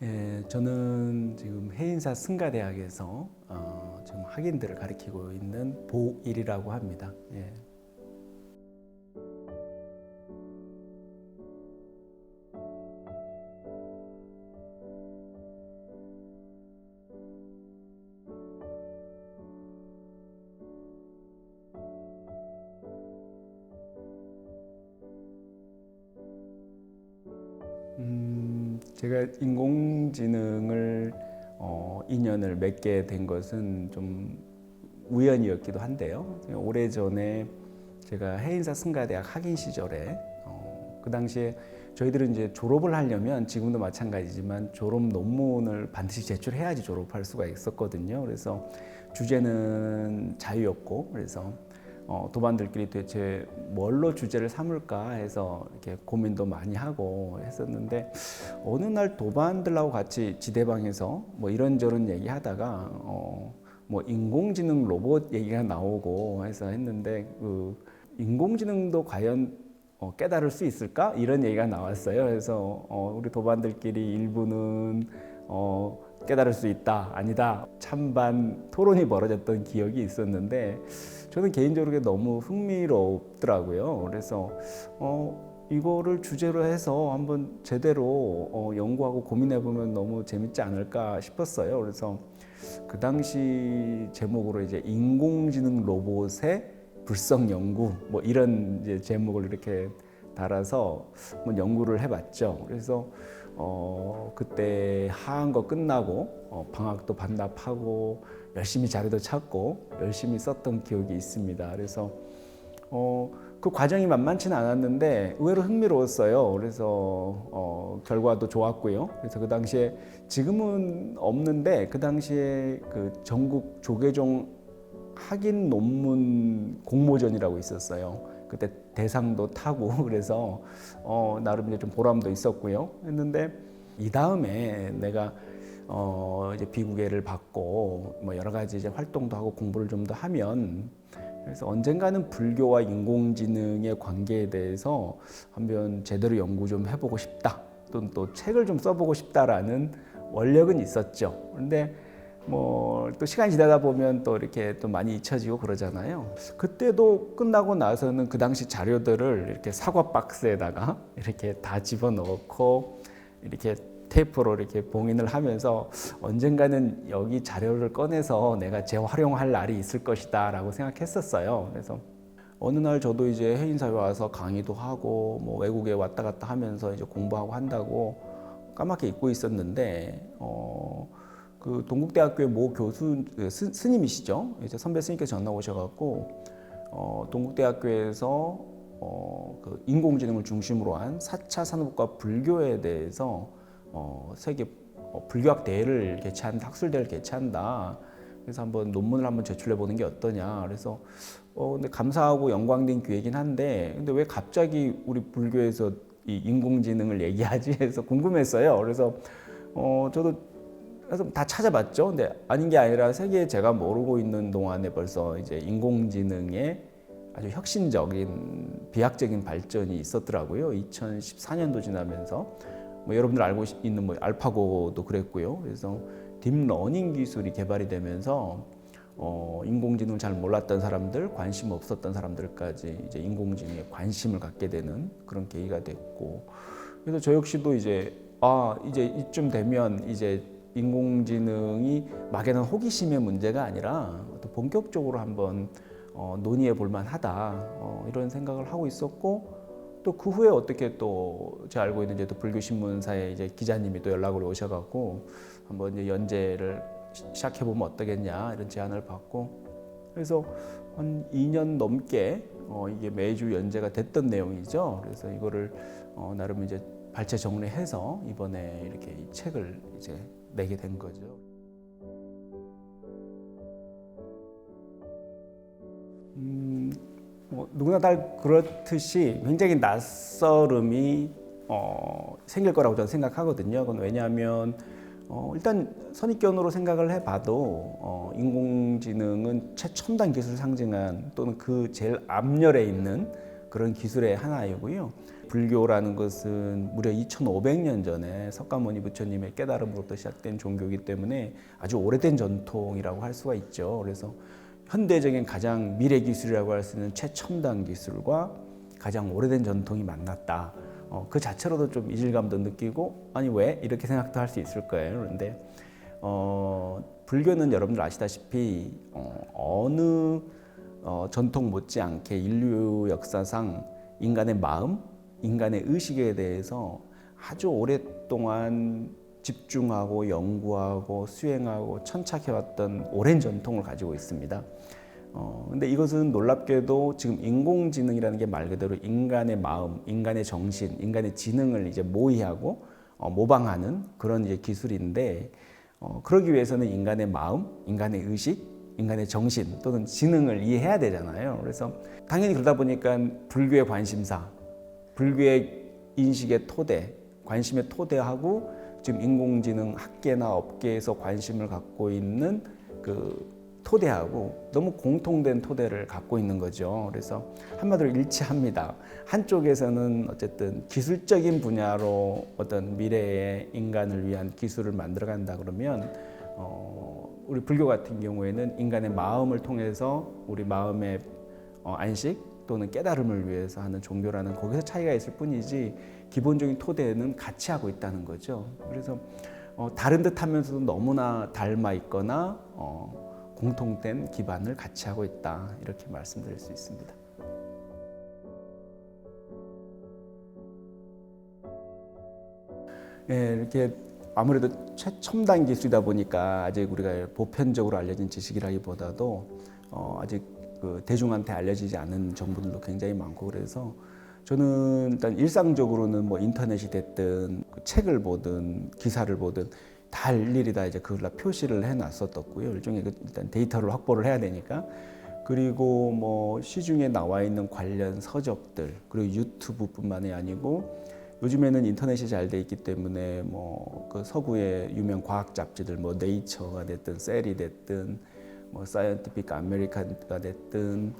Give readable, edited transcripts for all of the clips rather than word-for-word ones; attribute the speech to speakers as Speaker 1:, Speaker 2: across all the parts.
Speaker 1: 예, 저는 지금 해인사 승가대학에서 지금 학인들을 가르치고 있는 보일이라고 합니다. 예. 제가 인공지능을 인연을 맺게 된 것은 좀 우연이었기도 한데요. 오래전에 제가 해인사 승가대학 학인 시절에 그 당시에 저희들은 이제 졸업을 하려면 지금도 마찬가지지만 졸업 논문을 반드시 제출해야지 졸업할 수가 있었거든요. 그래서 주제는 자유였고, 그래서 도반들끼리 대체 뭘로 주제를 삼을까 해서 이렇게 고민도 많이 하고 했었는데, 어느 날 도반들하고 같이 지대방에서 뭐 이런저런 얘기하다가 뭐 인공지능 로봇 얘기가 나오고 해서 했는데, 그 인공지능도 과연 깨달을 수 있을까? 이런 얘기가 나왔어요. 그래서 우리 도반들끼리 일부는 깨달을 수 있다, 아니다, 찬반 토론이 벌어졌던 기억이 있었는데, 저는 개인적으로 너무 흥미롭더라고요. 그래서 이거를 주제로 해서 한번 제대로 연구하고 고민해 보면 너무 재밌지 않을까 싶었어요. 그래서 그 당시 제목으로 이제 인공지능 로봇의 불성 연구, 뭐 이런 이제 제목을 이렇게 달아서 한번 연구를 해봤죠. 그래서 그때 하한거 끝나고 방학도 반납하고 열심히 자료도 찾고 열심히 썼던 기억이 있습니다. 그래서 그 과정이 만만치는 않았는데 의외로 흥미로웠어요. 그래서 결과도 좋았고요. 그래서 그 당시에, 지금은 없는데 그 당시에 그 전국 조계종 학인 논문 공모전이라고 있었어요. 그때 대상도 타고 그래서 나름 이제 좀 보람도 있었고요. 했는데 이 다음에 내가 이제 비구계를 받고 뭐 여러 가지 이제 활동도 하고 공부를 좀 더 하면, 그래서 언젠가는 불교와 인공지능의 관계에 대해서 한번 제대로 연구 좀 해보고 싶다, 또는 또 책을 좀 써보고 싶다라는 원력은 있었죠. 그런데 뭐 또 시간이 지나다 보면 또 이렇게 또 많이 잊혀지고 그러잖아요. 그때도 끝나고 나서는 그 당시 자료들을 이렇게 사과 박스에다가 이렇게 다 집어넣고 이렇게 테이프로 이렇게 봉인을 하면서 언젠가는 여기 자료를 꺼내서 내가 재활용할 날이 있을 것이다 라고 생각했었어요. 그래서 어느 날 저도 이제 해인사회 와서 강의도 하고 뭐 외국에 왔다 갔다 하면서 이제 공부하고 한다고 까맣게 잊고 있었는데, 그 동국대학교의 모 교수, 스님이시죠. 이제 선배 스님께서 전화 오셔갖고 동국대학교에서 그 인공지능을 중심으로 한 4차 산업과 불교에 대해서 세계 불교학 대회를 개최한다, 학술 대회를 개최한다. 그래서 한번 논문을 한번 제출해 보는 게 어떠냐. 그래서 근데 감사하고 영광된 기회이긴 한데, 근데 왜 갑자기 우리 불교에서 이 인공지능을 얘기하지 해서 궁금했어요. 그래서 저도 그래서 다 찾아봤죠. 근데 아닌 게 아니라 세계에 제가 모르고 있는 동안에 벌써 이제 인공지능의 아주 혁신적인 비약적인 발전이 있었더라고요. 2014년도 지나면서 뭐 여러분들 알고 있는 뭐 알파고도 그랬고요. 그래서 딥러닝 기술이 개발이 되면서 인공지능을 잘 몰랐던 사람들, 관심 없었던 사람들까지 이제 인공지능에 관심을 갖게 되는 그런 계기가 됐고, 그래서 저 역시도 이제 이제 이쯤 되면 이제 인공지능이 막연한 호기심의 문제가 아니라 또 본격적으로 한번 논의해 볼 만하다, 이런 생각을 하고 있었고, 또 그 후에 어떻게 또 제가 알고 있는 이제 또 불교신문사의 이제 기자님이 또 연락을 오셔갖고 한번 이제 연재를 시작해 보면 어떠겠냐 이런 제안을 받고, 그래서 한 2년 넘게 이게 매주 연재가 됐던 내용이죠. 그래서 이거를 나름 이제 발췌 정리해서 이번에 이렇게 이 책을 이제 내게 된 거죠. 누구나 다 그렇듯이 굉장히 낯설음이 생길 거라고 저는 생각하거든요. 그건 왜냐하면 일단 선입견으로 생각을 해봐도 인공지능은 최첨단 기술을 상징한, 또는 그 제일 앞열에 있는 그런 기술의 하나이고요. 불교라는 것은 무려 2500년 전에 석가모니 부처님의 깨달음으로부터 시작된 종교이기 때문에 아주 오래된 전통이라고 할 수가 있죠. 그래서 현대적인 가장 미래 기술이라고 할 수 있는 최첨단 기술과 가장 오래된 전통이 만났다. 그 자체로도 좀 이질감도 느끼고 아니 왜? 이렇게 생각도 할 수 있을 거예요. 그런데 불교는 여러분들 아시다시피 어느 전통 못지않게 인류 역사상 인간의 마음, 인간의 의식에 대해서 아주 오랫동안 집중하고 연구하고 수행하고 천착해왔던 오랜 전통을 가지고 있습니다. 근데 이것은 놀랍게도 지금 인공지능이라는 게 말 그대로 인간의 마음, 인간의 정신, 인간의 지능을 이제 모의하고 모방하는 그런 이제 기술인데 그러기 위해서는 인간의 마음, 인간의 의식, 인간의 정신 또는 지능을 이해해야 되잖아요. 그래서 당연히 그러다 보니까 불교의 관심사, 불교의 인식의 토대, 관심의 토대하고 지금 인공지능 학계나 업계에서 관심을 갖고 있는 그 토대하고 너무 공통된 토대를 갖고 있는 거죠. 그래서 한마디로 일치합니다. 한쪽에서는 어쨌든 기술적인 분야로 어떤 미래의 인간을 위한 기술을 만들어간다 그러면 우리 불교 같은 경우에는 인간의 마음을 통해서 우리 마음의 안식 또는 깨달음을 위해서 하는 종교라는 거기서 차이가 있을 뿐이지 기본적인 토대는 같이 하고 있다는 거죠. 그래서 다른 듯 하면서도 너무나 닮아 있거나 공통된 기반을 같이 하고 있다 이렇게 말씀드릴 수 있습니다. 예, 이렇게 아무래도 최첨단 기술이다 보니까 아직 우리가 보편적으로 알려진 지식이라기보다도 아직 그 대중한테 알려지지 않은 정보들도 굉장히 많고 그래서 저는 일단 일상적으로는 뭐 인터넷이 됐든 책을 보든 기사를 보든 다 일일이 다 이제 그걸 다 표시를 해놨었고요. 일종의 일단 데이터를 확보를 해야 되니까. 그리고 뭐 시중에 나와 있는 관련 서적들 그리고 유튜브뿐만이 아니고 요즘에는 인터넷이 잘 돼 있기 때문에 뭐 그 서구의 유명 과학 잡지들 뭐 네이처가 됐든 셀이 됐든 뭐 사이언티픽 아메리칸가 됐든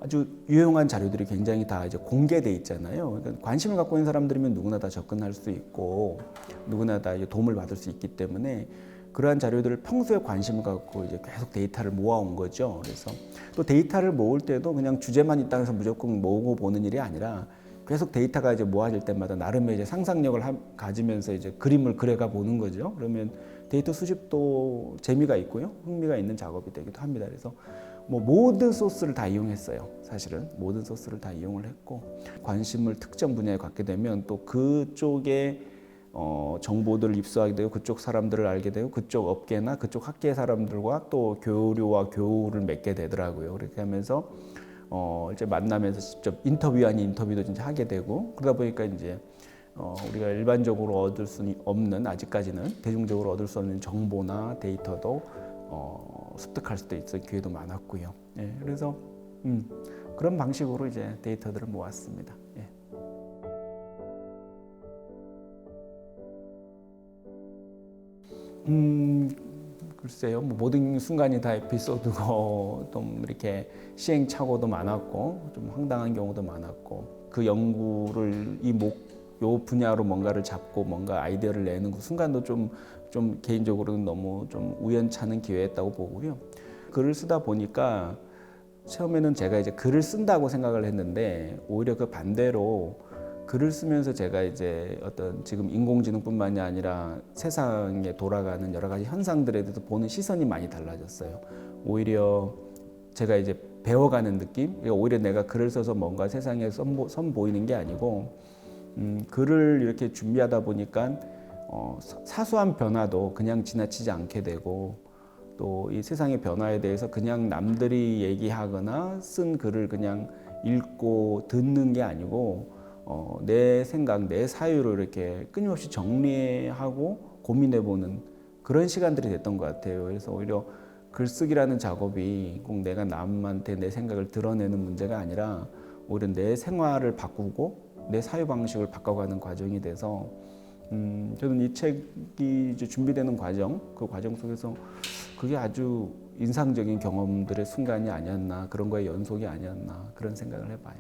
Speaker 1: 아주 유용한 자료들이 굉장히 다 이제 공개돼 있잖아요. 그러니까 관심을 갖고 있는 사람들이면 누구나 다 접근할 수 있고 누구나 다 이제 도움을 받을 수 있기 때문에 그러한 자료들을 평소에 관심을 갖고 이제 계속 데이터를 모아온 거죠. 그래서 또 데이터를 모을 때도 그냥 주제만 있다고 해서 무조건 모으고 보는 일이 아니라 계속 데이터가 이제 모아질 때마다 나름의 이제 상상력을 가지면서 이제 그림을 그려가 보는 거죠. 그러면 데이터 수집도 재미가 있고요, 흥미가 있는 작업이 되기도 합니다. 그래서 뭐 모든 소스를 다 이용했어요. 사실은 모든 소스를 다 이용을 했고 관심을 특정 분야에 갖게 되면 또 그쪽에 정보들을 입수하게 되고 그쪽 사람들을 알게 되고 그쪽 업계나 그쪽 학계 사람들과 또 교류와 교우를 맺게 되더라고요. 그렇게 하면서 이제 만나면서 직접 인터뷰 아닌 인터뷰도 진짜 하게 되고 그러다 보니까 이제 우리가 일반적으로 얻을 수 없는 아직까지는 대중적으로 얻을 수 없는 정보나 데이터도 습득할 수도 있을 기회도 많았고요. 예, 그래서 그런 방식으로 이제 데이터들을 모았습니다. 예. 글쎄요, 뭐 모든 순간이 다 에피소드고 좀 이렇게 시행착오도 많았고 좀 황당한 경우도 많았고 그 연구를 요 분야로 뭔가를 잡고 뭔가 아이디어를 내는 그 순간도 좀 개인적으로는 너무 좀 우연찮은 기회였다고 보고요. 글을 쓰다 보니까 처음에는 제가 이제 글을 쓴다고 생각을 했는데 오히려 그 반대로 글을 쓰면서 제가 이제 어떤 지금 인공지능뿐만이 아니라 세상에 돌아가는 여러 가지 현상들에 대해서 보는 시선이 많이 달라졌어요. 오히려 제가 이제 배워가는 느낌? 오히려 내가 글을 써서 뭔가 세상에 선보이는 게 아니고 글을 이렇게 준비하다 보니까 사소한 변화도 그냥 지나치지 않게 되고 또 이 세상의 변화에 대해서 그냥 남들이 얘기하거나 쓴 글을 그냥 읽고 듣는 게 아니고 내 생각, 내 사유를 이렇게 끊임없이 정리하고 고민해보는 그런 시간들이 됐던 것 같아요. 그래서 오히려 글쓰기라는 작업이 꼭 내가 남한테 내 생각을 드러내는 문제가 아니라 오히려 내 생활을 바꾸고 내 사유 방식을 바꿔가는 과정이 돼서 저는 이 책이 이제 준비되는 과정, 그 과정 속에서 그게 아주 인상적인 경험들의 순간이 아니었나, 그런 거의 연속이 아니었나 그런 생각을 해봐요.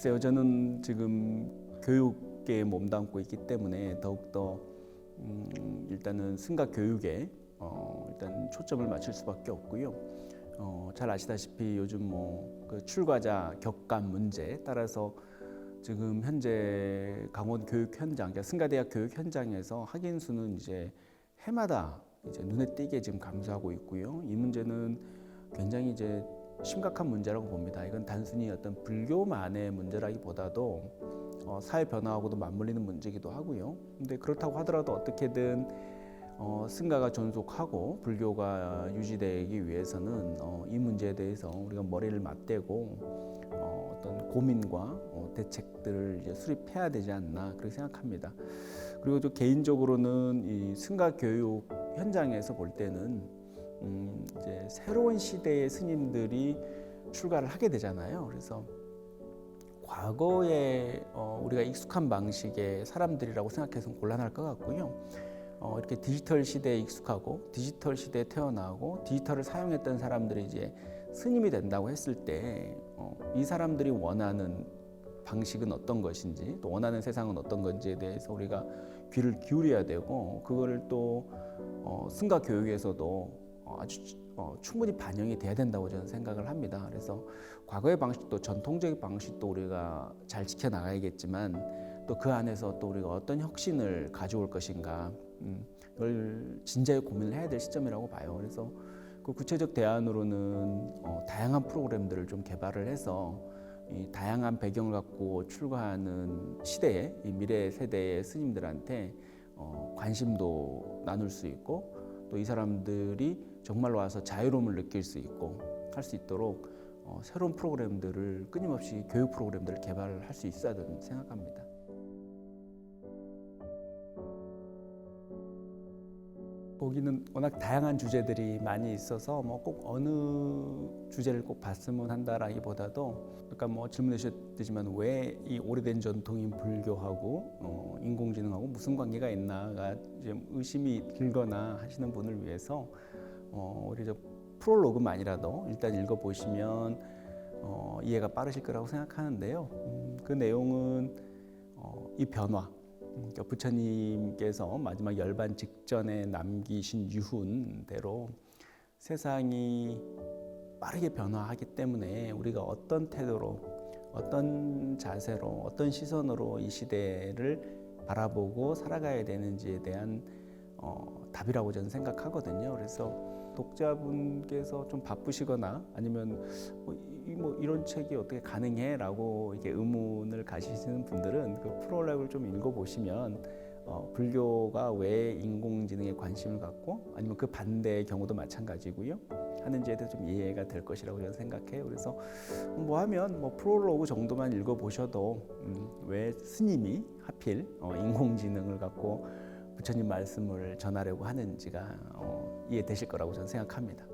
Speaker 1: 글쎄요, 저는 지금 교육계에 몸담고 있기 때문에 더욱더 일단은 승가 교육에 일단 초점을 맞출 수밖에 없고요. 잘 아시다시피 요즘 그 출과자 격감 문제에 따라서 지금 현재 강원 교육 현장, 그러니까 승가대학 교육 현장에서 학인 수는 이제 해마다 이제 눈에 띄게 지금 감소하고 있고요. 이 문제는 굉장히 이제 심각한 문제라고 봅니다. 이건 단순히 어떤 불교만의 문제라기보다도 사회 변화하고도 맞물리는 문제이기도 하고요. 근데 그렇다고 하더라도 어떻게든 승가가 존속하고 불교가 유지되기 위해서는 이 문제에 대해서 우리가 머리를 맞대고 어떤 고민과 대책들을 이제 수립해야 되지 않나 그렇게 생각합니다. 그리고 또 개인적으로는 이 승가 교육 현장에서 볼 때는 이제 새로운 시대의 스님들이 출가를 하게 되잖아요. 그래서 과거에 우리가 익숙한 방식의 사람들이라고 생각해서는 곤란할 것 같고요. 이렇게 디지털 시대에 익숙하고 디지털 시대에 태어나고 디지털을 사용했던 사람들이 이제 스님이 된다고 했을 때 이 사람들이 원하는 방식은 어떤 것인지 또 원하는 세상은 어떤 건지에 대해서 우리가 귀를 기울여야 되고 그거를 또 승가 교육에서도 아주 충분히 반영이 돼야 된다고 저는 생각을 합니다. 그래서 과거의 방식도 전통적인 방식도 우리가 잘 지켜나가야겠지만 또 그 안에서 또 우리가 어떤 혁신을 가져올 것인가 이걸 진지하게 고민을 해야 될 시점이라고 봐요. 그래서 그 구체적 대안으로는 다양한 프로그램들을 좀 개발을 해서 이 다양한 배경을 갖고 출가하는 시대의 이 미래 세대의 스님들한테 관심도 나눌 수 있고 또 이 사람들이 정말로 와서 자유로움을 느낄 수 있고 할 수 있도록 새로운 프로그램들을 끊임없이 교육 프로그램들을 개발할 수 있어야 된다고 생각합니다. 거기는 워낙 다양한 주제들이 많이 있어서 뭐 꼭 어느 주제를 꼭 봤으면 한다라기보다도 아까 뭐 질문해 주셨지만 왜 이 오래된 전통인 불교하고 인공지능하고 무슨 관계가 있나가 좀 의심이 들거나 하시는 분을 위해서 우리 저 프롤로그만이라도 일단 읽어보시면 이해가 빠르실 거라고 생각하는데요. 그 내용은 이 변화 그러니까 부처님께서 마지막 열반 직전에 남기신 유훈대로 세상이 빠르게 변화하기 때문에 우리가 어떤 태도로 어떤 자세로 어떤 시선으로 이 시대를 바라보고 살아가야 되는지에 대한 답이라고 저는 생각하거든요. 그래서 독자분께서 좀 바쁘시거나 아니면 뭐 이런 책이 어떻게 가능해? 라고 이렇게 의문을 가지시는 분들은 그 프롤로그를 좀 읽어보시면 불교가 왜 인공지능에 관심을 갖고 아니면 그 반대의 경우도 마찬가지고요. 하는지에 대해서 좀 이해가 될 것이라고 저는 생각해요. 그래서 뭐 하면 뭐 프롤로그 정도만 읽어보셔도 왜 스님이 하필 인공지능을 갖고 부처님 말씀을 전하려고 하는지가 이해되실 거라고 저는 생각합니다.